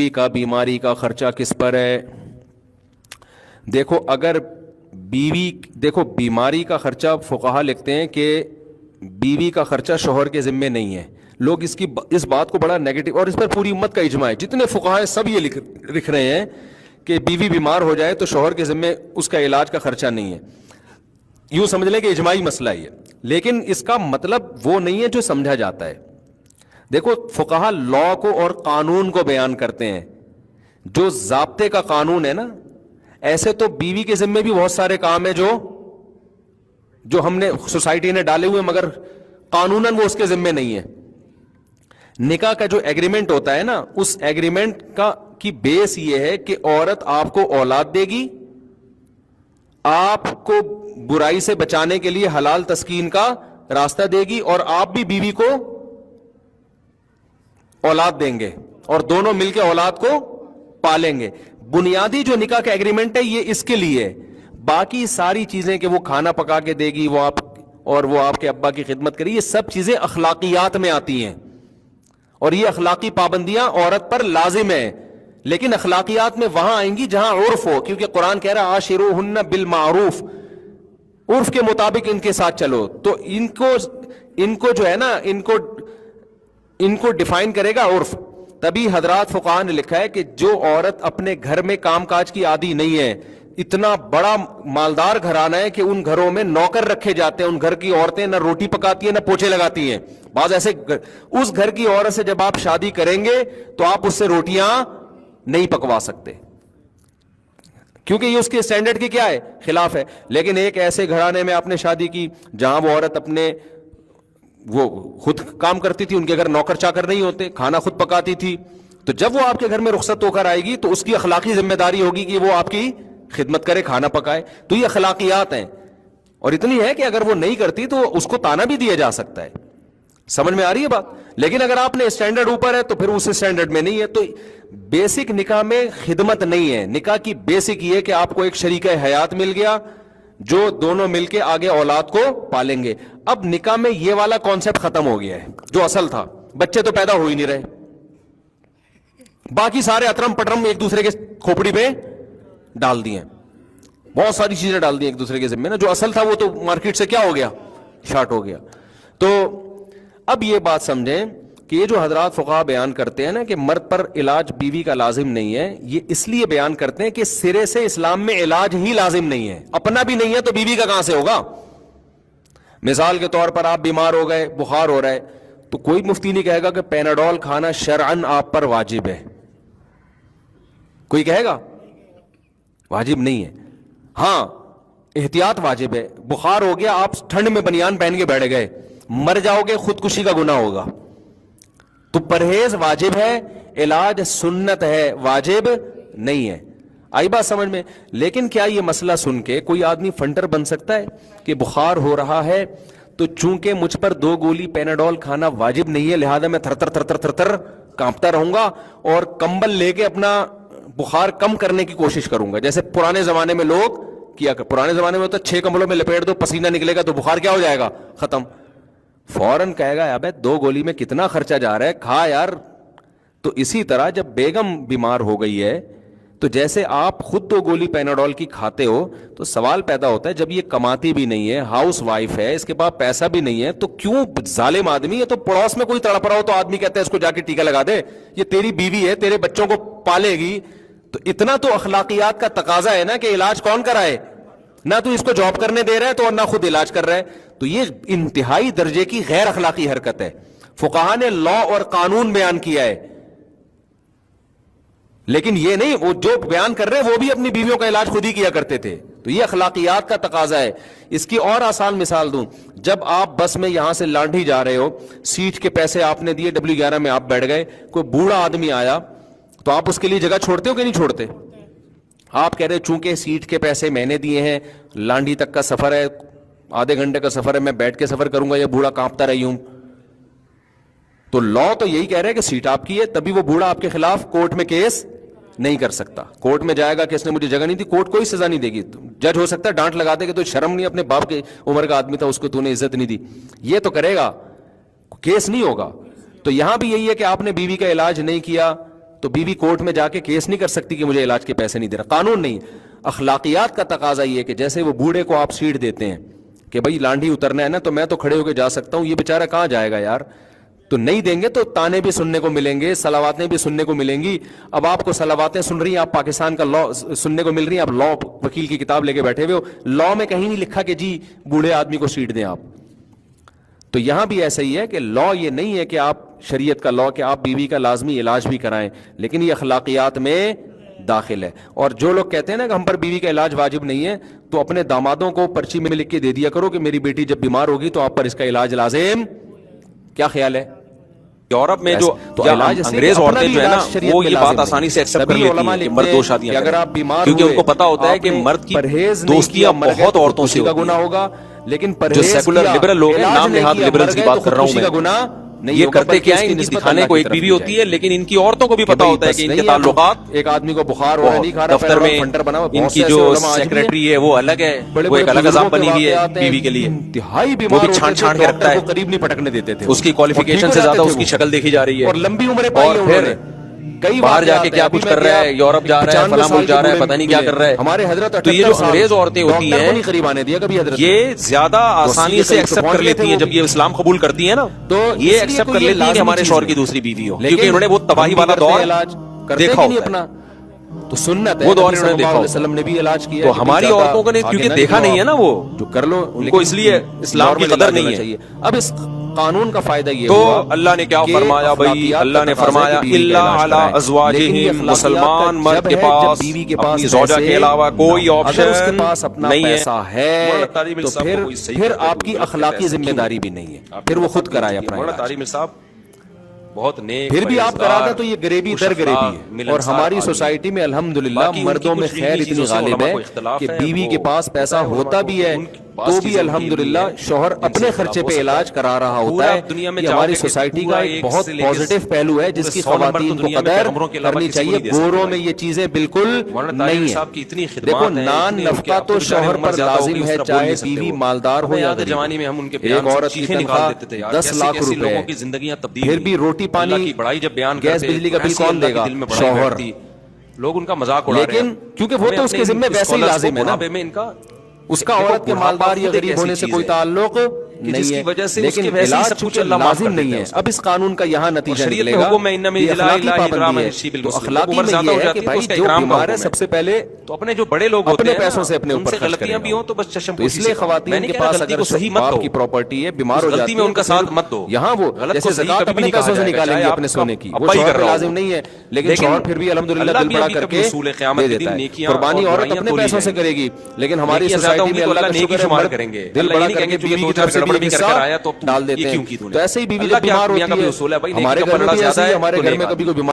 بیوی کا بیماری کا خرچہ کس پر ہے؟ دیکھو اگر بیماری کا خرچہ فقہا لکھتے ہیں کہ بیوی کا خرچہ شوہر کے ذمے نہیں ہے. لوگ اس بات کو بڑا نیگیٹو، اور اس پر پوری امت کا اجماع ہے، جتنے فقہا ہیں سب یہ لکھ رہے ہیں کہ بیوی بیمار ہو جائے تو شوہر کے ذمے اس کا علاج کا خرچہ نہیں ہے. یوں سمجھ لیں کہ اجماعی مسئلہ ہی ہے، لیکن اس کا مطلب وہ نہیں ہے جو سمجھا جاتا ہے. دیکھو فقہا لا کو اور قانون کو بیان کرتے ہیں، جو ضابطے کا قانون ہے نا. ایسے تو بیوی کے ذمے بھی بہت سارے کام ہیں جو ہم نے سوسائٹی نے ڈالے ہوئے، مگر قانوناً وہ اس کے ذمے نہیں ہے. نکاح کا جو ایگریمنٹ ہوتا ہے نا، اس ایگریمنٹ کی بیس یہ ہے کہ عورت آپ کو اولاد دے گی، آپ کو برائی سے بچانے کے لیے حلال تسکین کا راستہ دے گی، اور آپ بھی بیوی کو اولاد دیں گے اور دونوں مل کے اولاد کو پالیں گے. بنیادی جو نکاح کا ایگریمنٹ ہے یہ اس کے لیے ہے. باقی ساری چیزیں کہ وہ کھانا پکا کے دے گی، وہ آپ کے ابا کی خدمت کرے، یہ سب چیزیں اخلاقیات میں آتی ہیں، اور یہ اخلاقی پابندیاں عورت پر لازم ہیں. لیکن اخلاقیات میں وہاں آئیں گی جہاں عرف ہو، کیونکہ قرآن کہہ رہا ہے عاشروہن بالمعروف، عرف کے مطابق ان کے ساتھ چلو. تو ان کو جو ہے نا ان کو ڈیفائن کرے گا عرف. تبھی حضرات فقہاء نے لکھا ہے کہ جو عورت اپنے گھر میں کام کاج کی عادی نہیں ہے، اتنا بڑا مالدار گھرانہ ہے کہ ان گھروں میں نوکر رکھے جاتے ہیں، ان گھر کی عورتیں نہ روٹی پکاتی ہیں نہ پوچھے لگاتی ہیں. بعض ایسے اس گھر کی عورت سے جب آپ شادی کریں گے تو آپ اس سے روٹیاں نہیں پکوا سکتے، کیونکہ یہ اس کے اسٹینڈرڈ کی کیا ہے، خلاف ہے. لیکن ایک ایسے گھرانے میں آپ نے شادی کی جہاں وہ عورت وہ خود کام کرتی تھی، ان کے گھر نوکر چاکر نہیں ہوتے، کھانا خود پکاتی تھی، تو جب وہ آپ کے گھر میں رخصت ہو کر آئے گی تو اس کی اخلاقی ذمہ داری ہوگی کہ وہ آپ کی خدمت کرے، کھانا پکائے. تو یہ اخلاقیات ہیں، اور اتنی ہے کہ اگر وہ نہیں کرتی تو اس کو تانا بھی دیا جا سکتا ہے. سمجھ میں آ رہی ہے بات؟ لیکن اگر آپ نے اسٹینڈرڈ اوپر ہے تو پھر اس اسٹینڈرڈ میں نہیں ہے. تو بیسک نکاح میں خدمت نہیں ہے. نکاح کی بیسک یہ کہ آپ کو ایک شریک حیات مل گیا جو دونوں مل کے آگے اولاد کو پالیں گے. اب نکاح میں یہ والا کانسیپٹ ختم ہو گیا ہے جو اصل تھا. بچے تو پیدا ہو ہی نہیں رہے، باقی سارے اطرم پٹرم ایک دوسرے کے کھوپڑی پہ ڈال دیے، بہت ساری چیزیں ڈال دی ایک دوسرے کے ذمہ نا. جو اصل تھا وہ تو مارکیٹ سے کیا ہو گیا، شارٹ ہو گیا. تو اب یہ بات سمجھیں کہ یہ جو حضرات فقہا بیان کرتے ہیں نا کہ مرد پر علاج بیوی کا لازم نہیں ہے، یہ اس لیے بیان کرتے ہیں کہ سرے سے اسلام میں علاج ہی لازم نہیں ہے. اپنا بھی نہیں ہے تو بیوی کا کہاں سے ہوگا؟ مثال کے طور پر آپ بیمار ہو گئے، بخار ہو رہا ہے، تو کوئی مفتی نہیں کہے گا کہ پیناڈول کھانا شرعن آپ پر واجب ہے. کوئی کہے گا؟ واجب نہیں ہے. ہاں احتیاط واجب ہے. بخار ہو گیا، آپ ٹھنڈ میں بنیان پہن کے بیٹھ گئے، مر جاؤ گے، خودکشی کا گناہ ہوگا. تو پرہیز واجب ہے، علاج سنت ہے، واجب نہیں ہے. آئی بات سمجھ میں؟ لیکن کیا یہ مسئلہ سن کے کوئی آدمی فنٹر بن سکتا ہے کہ بخار ہو رہا ہے تو چونکہ مجھ پر 2 گولی پیناڈول کھانا واجب نہیں ہے لہذا میں تھر تھر کانپتا رہوں گا اور کمبل لے کے اپنا بخار کم کرنے کی کوشش کروں گا، جیسے پرانے زمانے میں لوگ کیا کر. پرانے زمانے میں ہوتا 6 کمبلوں میں لپیٹ دو، پسینہ نکلے گا تو بخار کیا ہو جائے گا، ختم. فوراً کہے گا ابے 2 گولی میں کتنا خرچہ جا رہا ہے، کھا یار. تو اسی طرح جب بیگم بیمار ہو گئی ہے تو جیسے آپ خود 2 گولی پیناڈول کی کھاتے ہو تو سوال پیدا ہوتا ہے جب یہ کماتی بھی نہیں ہے، ہاؤس وائف ہے، اس کے پاس پیسہ بھی نہیں ہے، تو کیوں ظالم آدمی ہے تو پڑوس میں کوئی تڑپ رہا ہو تو آدمی کہتا ہے اس کو جا کے ٹیکا لگا دے، یہ تیری بیوی ہے، تیرے بچوں کو پالے گی. تو اتنا تو اخلاقیات کا تقاضا ہے نا کہ علاج کون کرائے، نہ تو اس کو جاب کرنے دے رہا ہے تو اور نہ خود علاج کر رہا ہے. تو یہ انتہائی درجے کی غیر اخلاقی حرکت ہے. فقہا نے لا اور قانون بیان کیا ہے، لیکن یہ نہیں وہ جو بیان کر رہے وہ بھی اپنی بیویوں کا علاج خود ہی کیا کرتے تھے. تو یہ اخلاقیات کا تقاضا ہے. اس کی اور آسان مثال دوں، جب آپ بس میں یہاں سے لانڈھی جا رہے ہو، سیٹ کے پیسے آپ نے دیے، W11 میں آپ بیٹھ گئے، کوئی بوڑھا آدمی آیا تو آپ اس کے لیے جگہ چھوڑتے ہو کہ نہیں چھوڑتے؟ آپ کہہ رہے چونکہ سیٹ کے پیسے میں نے دیے ہیں، لانڈھی تک کا سفر ہے، آدھے گھنٹے کا سفر ہے، میں بیٹھ کے سفر کروں گا، یہ بوڑھا کانپتا رہی ہوں. تو لا تو یہی کہہ رہے کہ سیٹ آپ کی ہے، تبھی وہ بوڑھا آپ کے خلاف کورٹ میں کیس نہیں کر سکتا. کورٹ میں جائے گا کہ اس نے مجھے جگہ نہیں دی، کورٹ کوئی سزا نہیں دے گی. جج ہو سکتا ہے ڈانٹ لگا دے کہ تو شرم نہیں، اپنے باپ کے عمر کا آدمی تھا، اس کو تو نے عزت نہیں دی. یہ تو کرے گا، کیس نہیں ہوگا. تو یہاں بھی یہی ہے کہ آپ نے بیوی کا علاج نہیں کیا تو بیوی کورٹ میں جا کے کیس نہیں کر سکتی کہ مجھے علاج کے پیسے نہیں دے رہا. قانون نہیں. اخلاقیات کا تقاضا یہ کہ جیسے وہ بوڑھے کو آپ سیٹ دیتے ہیں کہ بھائی لانڈھی اترنا ہے نا تو میں تو کھڑے ہو کے جا سکتا ہوں, یہ بیچارہ کہاں جائے گا یار. تو نہیں دیں گے تو تانے بھی سننے کو ملیں گے, صلواتیں بھی سننے کو ملیں گی. اب آپ کو صلواتیں سن رہی ہیں, آپ پاکستان کا لا سننے کو مل رہی ہیں, آپ لا وکیل کی کتاب لے کے بیٹھے ہوئے ہو, لا میں کہیں نہیں لکھا کہ جی بوڑھے آدمی کو سیٹ دیں آپ. تو یہاں بھی ایسا ہی ہے کہ لا یہ نہیں ہے کہ آپ شریعت کا لا کہ آپ بیوی کا لازمی علاج بھی کرائیں, لیکن یہ اخلاقیات میں داخل ہے. اور جو لوگ کہتے ہیں نا کہ ہم پر بیوی کا علاج واجب نہیں ہے, تو اپنے دامادوں کو پرچی میں لکھ کے دے دیا کرو کہ میری بیٹی جب بیمار ہوگی تو آپ پر اس کا علاج لازم. کیا خیال ہے؟ یورپ میں جو انگریز عورتیں جو ہے نا وہ یہ بات آسانی سے ایکسپٹ کر لیتی ہیں کہ مرد دو شادیاں اگر آپ بیمار کیونکہ ان کو پتا ہوتا ہے کہ مرد کی دوستیاں بہت عورتوں سے کا گناہ ہوگا, لیکن جو سیکولر لبرل لوگ ہیں, نام نہاد لبرلز کی بات کر رہا ہوں میں, یہ کرتے کیا ہے, ان کی دکھانے کو ایک بیوی ہوتی ہے, لیکن ان کی عورتوں کو بھی پتا ہوتا ہے کہ ان کے تعلقات, ایک آدمی کو بخار ہو رہا ہے نہیں کھا رہا, دفتر میں ان کی جو سیکرٹری ہے وہ الگ ہے, وہ ایک الگ عذاب بنی ہوئی ہے بیوی کے لیے, انتہائی وہ بیمار بھی چھان چھان کے رکھتا ہے, قریب نہیں پٹکنے دیتے تھے, اس کی کوالیفیکیشن سے زیادہ اس کی شکل دیکھی جا رہی ہے, اور لمبی عمریں پائی اور پھر باہر جا کے کیا کچھ کر رہا ہے, یورپ جا رہا ہے, فلاں ملک جا رہا ہے, پتہ نہیں کیا کر رہا ہے. ہمارے حضرت تو یہ جو انگریز عورتیں ہوتی ہیں یہ زیادہ آسانی سے ایکسپٹ کر لیتی ہیں جب یہ اسلام قبول کرتی ہیں نا, تو یہ ایکسپٹ کر لیتی ہیں کہ ہمارے شوہر کی دوسری بیوی ہو, کیونکہ انہوں نے وہ تباہی والا دور دیکھا ہوتا ہے. تو سنت ہے, وہ دور انہوں نے دیکھا وسلم نے بھی علاج کیا, تو ہماری عورتوں کو نے کیونکہ دیکھا نہیں ہے نا, وہ جو کر لو ان کو اس لیے اسلام کی قدر نہیں ہے. اب اس قانون کا فائدہ یہ تو اللہ نے کیا فرمایا بھائی, اللہ نے فرمایا الا علی ازواجہم, مسلمان مرد کے پاس اپنی زوجہ کے علاوہ کوئی آپشن نہیں ہے, تو پھر آپ کی اخلاقی ذمہ داری بھی نہیں ہے, پھر وہ خود کرائے اپنا. طارق صاحب بہت نیک, پھر بھی آپ کرا دیں تو یہ غریبی در غریبی ہے. اور ہماری سوسائٹی میں الحمدللہ مردوں میں خیر اتنی غالب ہے کہ بیوی کے پاس پیسہ ہوتا بھی ہے تو بھی الحمدللہ شوہر اپنے خرچے پہ علاج کرا رہا ہوتا ہے. یہ ہماری سوسائٹی کا ایک بہت پازیٹیو پہلو ہے جس کی خواتین کو قدر کرنی چاہیے. گوروں میں یہ چیزیں بالکل نہیں ہیں. دیکھو نان نفقہ تو شوہر پر لازم ہے, چاہے بیوی مالدار ہو یا جوانی میں ہم ان کے ایک عورت کی تنخواہ 10 لاکھ روپے ہے, پھر بھی روٹی پانی گیس بجلی کا بل کون دے گا؟ شوہر. لوگ ان کا مذاق اڑا رہے ہیں, لیکن کیونکہ وہ تو اس کے ذمہ ویسے ہی لازم ہے نا, اس کا عورت کے مالدار یا غریب ہونے سے کوئی تعلق نہیں ہے, لیکن علاج چونکہ لازم نہیں ہے. اب اس قانون کا یہاں نتیجہ نکلے گا کہ اخلاقی پابندی ہے. تو اخلاقی میں یہ ہے کہ بھائی جو بیمار ہے سب سے پہلے تو اپنے جو بڑے لوگ ہوتے اپنے ہیں پیسوں سے اپنے اوپر خرچ کرے گا. تو بس چشم تو اس لیے خواتین کے پاس اگر باپ کی پراپرٹی ہے, بیمار ہو جاتی ہے, ان کا ساتھ مت دو. یہاں وہ جیسے زکات اپنے پیسوں سے نکالیں گے اپنے سونے کی, وہ شوہر پہ لازم نہیں ہے, لیکن شوہر پھر بھی الحمدللہ دل بڑا کر کے دے دیتا ہے. قربانی عورت اپنے پیسوں سے کرے گی, لیکن ہماری سوسائٹی میں اللہ کا شکر ہے مرد دل بڑا کر کے بیوی کی طرف سے بھی حصہ ڈال دیتے ہیں. تو ایسے ہی بیوی جب بیمار ہوتی ہے, ہمارے گھر میں بھی ایسے ہی, ہمارے گھر میں کبھی کوئی بیمار